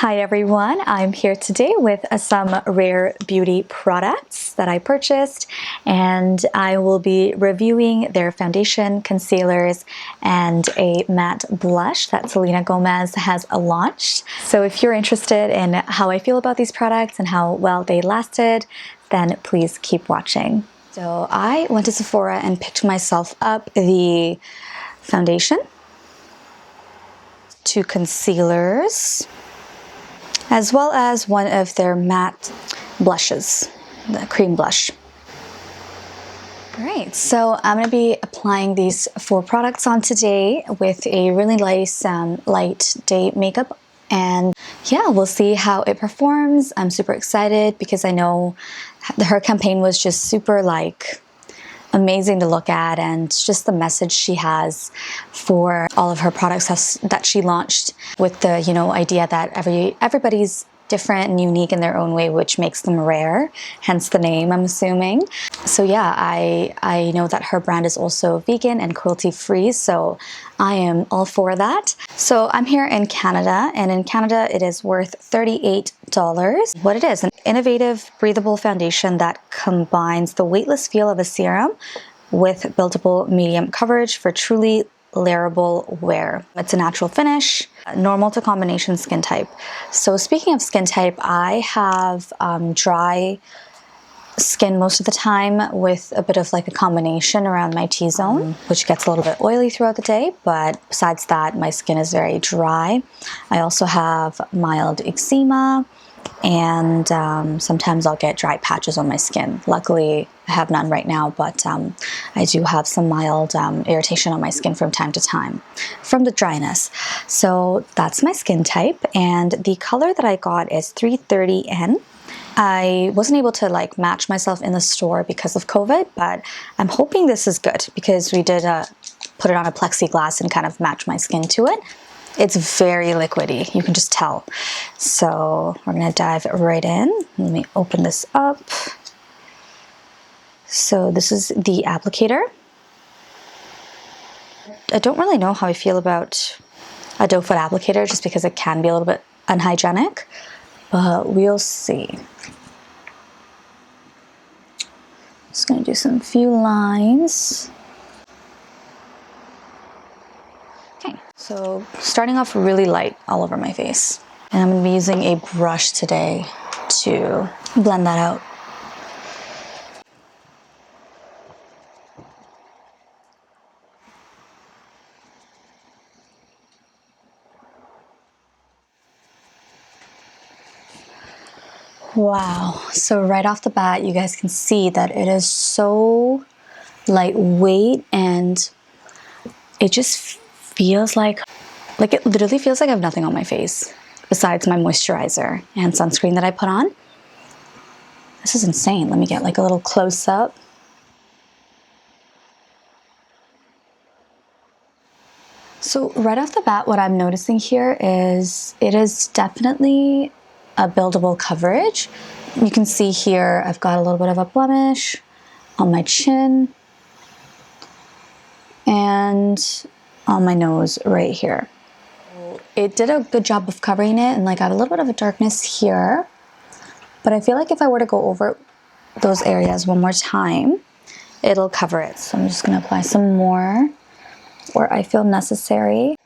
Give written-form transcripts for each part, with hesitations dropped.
Hi everyone, I'm here today with some Rare Beauty products that I purchased, and I will be reviewing their foundation, concealers, and a matte blush that Selena Gomez has launched. So if you're interested in how I feel about these products and how well they lasted, then please keep watching. So I went to Sephora and picked myself up the foundation, two concealers, as well as one of their matte blushes, the cream blush. All right, so I'm going to be applying these 4 products on today with a really nice light day makeup, and yeah, we'll see how it performs. I'm super excited because I know her campaign was just super amazing to look at, and just the message she has for all of her products that she launched with the idea that everybody's different and unique in their own way, which makes them rare, hence the name, I'm assuming. So yeah, I know that her brand is also vegan and cruelty free, so I am all for that. So I'm here in Canada, and in Canada it is worth $38. What it is, an innovative breathable foundation that combines the weightless feel of a serum with buildable medium coverage for truly layerable wear. It's a natural finish, normal to combination skin type. So speaking of skin type, I have dry skin most of the time with a bit of a combination around my T-zone, which gets a little bit oily throughout the day, but besides that, my skin is very dry. I also have mild eczema, and sometimes I'll get dry patches on my skin. Luckily, I have none right now, but I do have some mild irritation on my skin from time to time from the dryness. So that's my skin type, and the color that I got is 330N. I wasn't able to match myself in the store because of COVID, but I'm hoping this is good because we did put it on a plexiglass and kind of match my skin to it. It's very liquidy, you can just tell. So we're gonna dive right in. Let me open this up. So this is the applicator. I don't really know how I feel about a doe foot applicator just because it can be a little bit unhygienic, but we'll see. Just gonna do some few lines. Okay, so starting off really light all over my face. And I'm gonna be using a brush today to blend that out. Wow, so right off the bat, you guys can see that it is so lightweight, and it just feels like it literally feels like I have nothing on my face besides my moisturizer and sunscreen that I put on. This is insane. Let me get a little close up. So right off the bat, what I'm noticing here is it is definitely a buildable coverage. You can see here I've got a little bit of a blemish on my chin and on my nose right here. It did a good job of covering it, and I have a little bit of a darkness here, but I feel like if I were to go over those areas one more time, it'll cover it. So I'm just gonna apply some more where I feel necessary.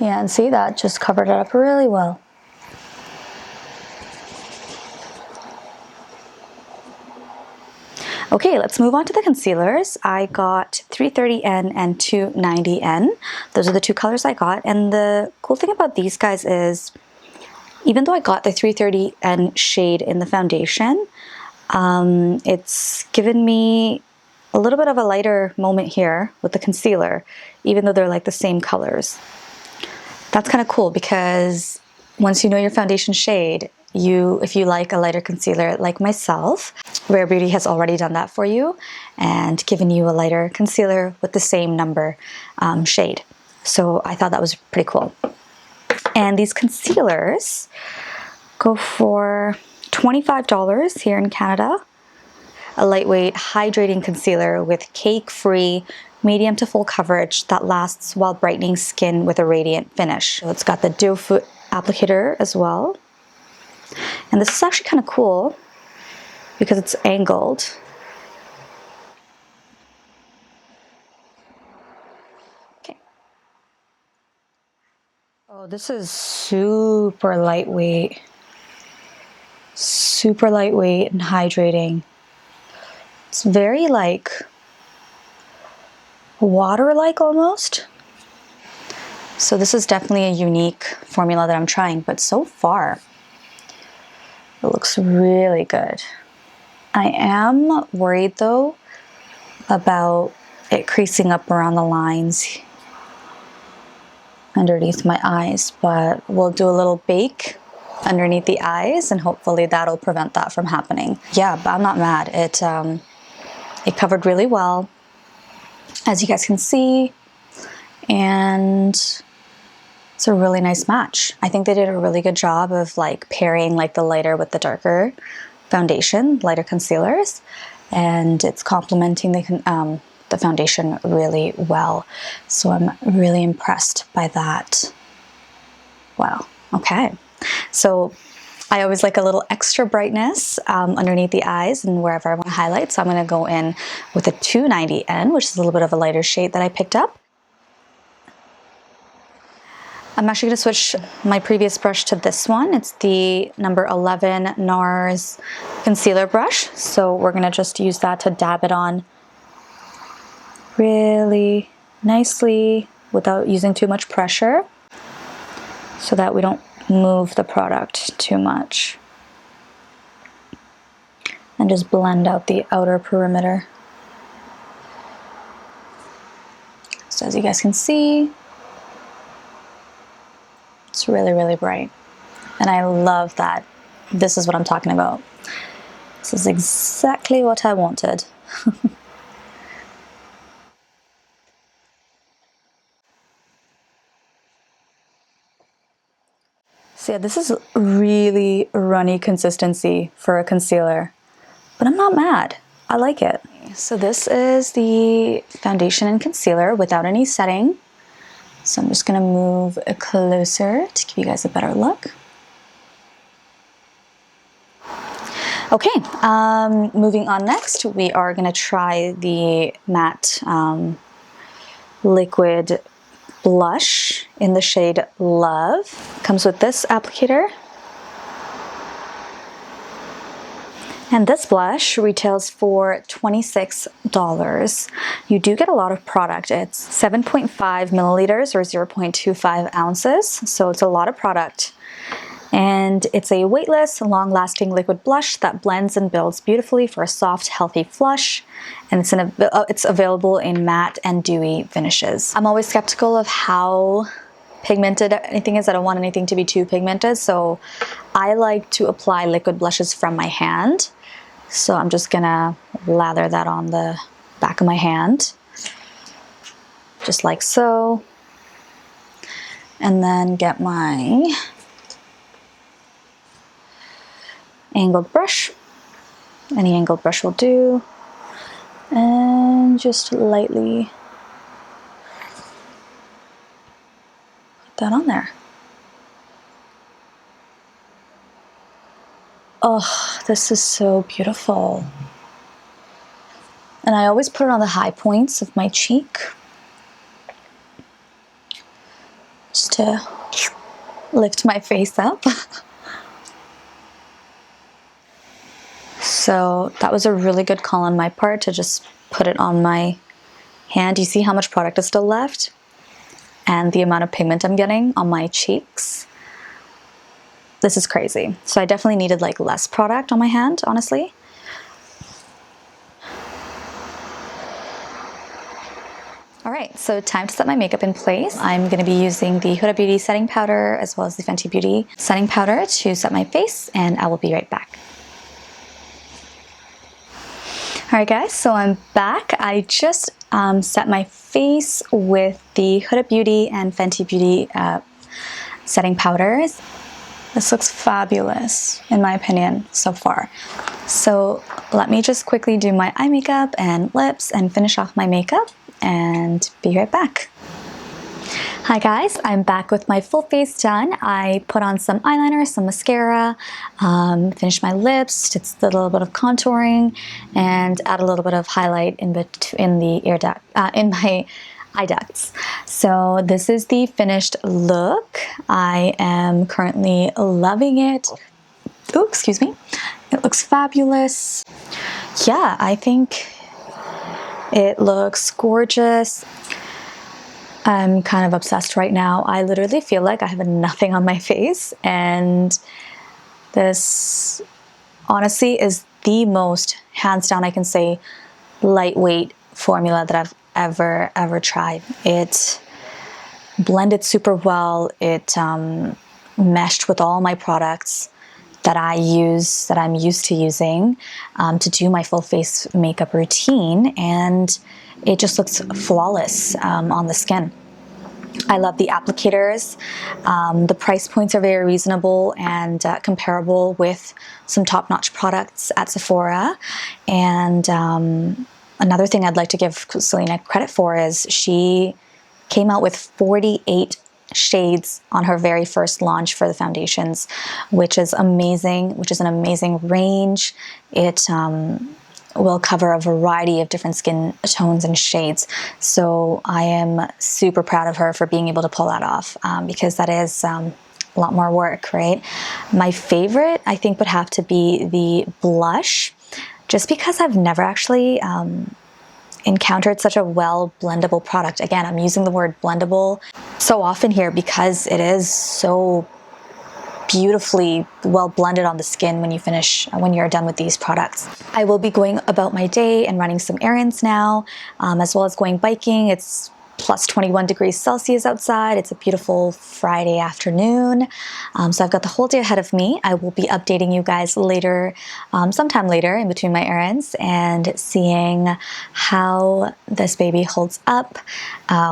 Yeah, and see, that just covered it up really well. Okay, let's move on to the concealers. I got 330N and 290N. Those are the 2 colors I got. And the cool thing about these guys is, even though I got the 330N shade in the foundation, it's given me a little bit of a lighter moment here with the concealer, even though they're the same colors. That's kind of cool because once you know your foundation shade, if you like a lighter concealer like myself, Rare Beauty has already done that for you and given you a lighter concealer with the same number shade. So I thought that was pretty cool. And these concealers go for $25 here in Canada. A lightweight hydrating concealer with cake-free medium to full coverage that lasts while brightening skin with a radiant finish. So it's got the doe foot applicator as well. And this is actually kind of cool because it's angled. Okay. Oh, this is super lightweight. Super lightweight and hydrating. It's very like water-like almost. So this is definitely a unique formula that I'm trying, but so far it looks really good. I am worried though about it creasing up around the lines underneath my eyes, but we'll do a little bake underneath the eyes and hopefully that'll prevent that from happening. Yeah, but I'm not mad. It covered really well, as you guys can see, and it's a really nice match. I think they did a really good job of like pairing like the lighter with the darker foundation, lighter concealers, and it's complementing the foundation really well. So I'm really impressed by that. Wow, okay. So I always like a little extra brightness underneath the eyes and wherever I want to highlight. So I'm going to go in with a 290N, which is a little bit of a lighter shade that I picked up. I'm actually going to switch my previous brush to this one. It's the number 11 NARS concealer brush. So we're going to just use that to dab it on really nicely without using too much pressure so that we don't move the product too much. And just blend out the outer perimeter. So as you guys can see, it's really, really bright. And I love that. This is what I'm talking about. This is exactly what I wanted. So yeah, this is really runny consistency for a concealer, but I'm not mad. I like it. So this is the foundation and concealer without any setting. So I'm just gonna move closer to give you guys a better look. Okay, moving on next, we are gonna try the matte liquid blush in the shade Love. Comes with this applicator. And this blush retails for $26. You do get a lot of product. It's 7.5 milliliters or 0.25 ounces. So it's a lot of product. And it's a weightless, long-lasting liquid blush that blends and builds beautifully for a soft, healthy flush. And it's available in matte and dewy finishes. I'm always skeptical of how pigmented anything is. I don't want anything to be too pigmented. So I like to apply liquid blushes from my hand. So I'm just gonna lather that on the back of my hand, just like so. And then get my angled brush. Any angled brush will do. And just lightly put that on there. Oh, this is so beautiful. And I always put it on the high points of my cheek, just to lift my face up. So that was a really good call on my part to just put it on my hand. You see how much product is still left? And the amount of pigment I'm getting on my cheeks. This is crazy. So I definitely needed like less product on my hand, honestly. All right, so time to set my makeup in place. I'm gonna be using the Huda Beauty setting powder as well as the Fenty Beauty setting powder to set my face, and I will be right back. All right guys, so I'm back. I just set my face with the Huda Beauty and Fenty Beauty setting powders. This looks fabulous, in my opinion, so far. So let me just quickly do my eye makeup and lips and finish off my makeup and be right back. Hi guys, I'm back with my full face done. I put on some eyeliner, some mascara, finished my lips, did a little bit of contouring, and add a little bit of highlight in the ear duct, in my eye ducts. So this is the finished look. I am currently loving it. Oh, excuse me. It looks fabulous. Yeah, I think it looks gorgeous. I'm kind of obsessed right now. I literally feel like I have nothing on my face, and this honestly is the most, hands down I can say, lightweight formula that I've ever tried. It blended super well. It meshed with all my products that I'm used to using to do my full face makeup routine, and it just looks flawless on the skin. I love the applicators. The price points are very reasonable and comparable with some top-notch products at Sephora. And another thing I'd like to give Selena credit for is she came out with 48 shades on her very first launch for the foundations, which is amazing, which is an amazing range. It will cover a variety of different skin tones and shades. So I am super proud of her for being able to pull that off, because that is a lot more work, right? My favorite, I think, would have to be the blush, just because I've never actually encountered such a well blendable product. Again, I'm using the word blendable so often here because it is so beautifully well blended on the skin when you're done with these products. I will be going about my day and running some errands now, as well as going biking. It's plus 21 degrees Celsius outside. It's a beautiful Friday afternoon. So I've got the whole day ahead of me. I will be updating you guys later, sometime later in between my errands, and seeing how this baby holds up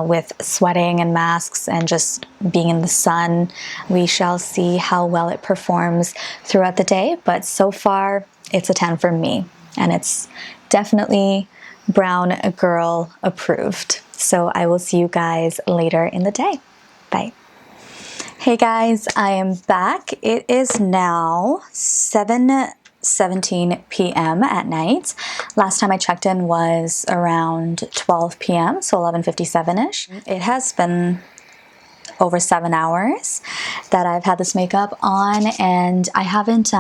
with sweating and masks and just being in the sun. We shall see how well it performs throughout the day, but so far it's a 10 for me, and it's definitely brown girl approved. So I will see you guys later in the day. Bye. Hey guys, I am back. It is now 7:17 p.m. at night. Last time I checked in was around 12 p.m., so 11:57-ish. It has been over 7 hours that I've had this makeup on, and I haven't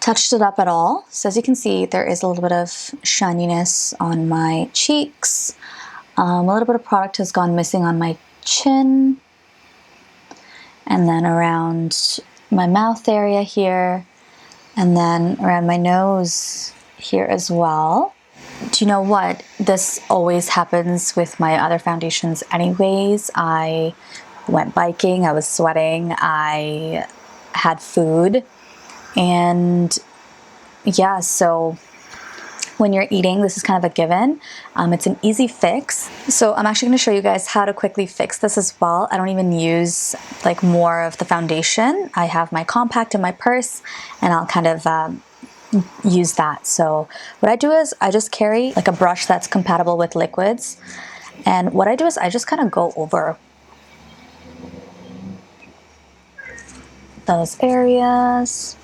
touched it up at all. So as you can see, there is a little bit of shininess on my cheeks. A little bit of product has gone missing on my chin, and then around my mouth area here, and then around my nose here as well. Do you know what? This always happens with my other foundations anyways. I went biking, I was sweating, I had food, and yeah, so when you're eating, this is kind of a given. It's an easy fix. So I'm actually going to show you guys how to quickly fix this as well. I don't even use like more of the foundation. I have my compact in my purse, and I'll kind of use that. So what I do is I just carry like a brush that's compatible with liquids, and what I do is I just kind of go over those areas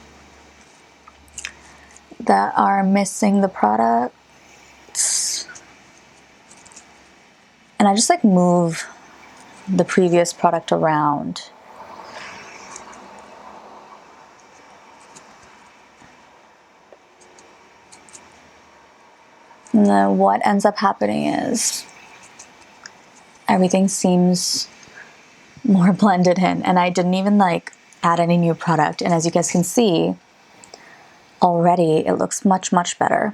that are missing the products, and I just like move the previous product around. And then what ends up happening is everything seems more blended in, and I didn't even like add any new product, and as you guys can see already it looks much better.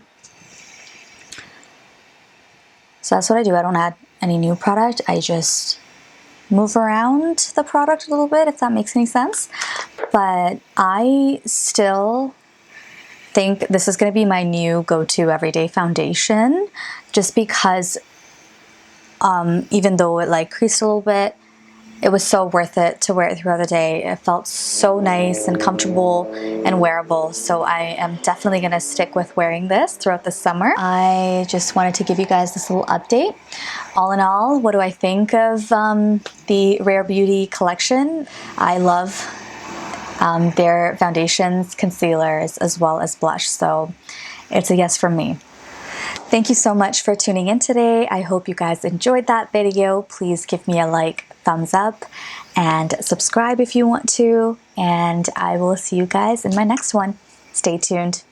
So that's what I do. I don't add any new product. I just move around the product a little bit, if that makes any sense. But I still think this is going to be my new go-to everyday foundation, just because even though it like creased a little bit, it was so worth it to wear it throughout the day. It felt so nice and comfortable and wearable. So I am definitely going to stick with wearing this throughout the summer. I just wanted to give you guys this little update. All in all, what do I think of the Rare Beauty collection? I love their foundations, concealers, as well as blush. So it's a yes from me. Thank you so much for tuning in today. I hope you guys enjoyed that video. Please give me a like, thumbs up, and subscribe if you want to. And I will see you guys in my next one. Stay tuned.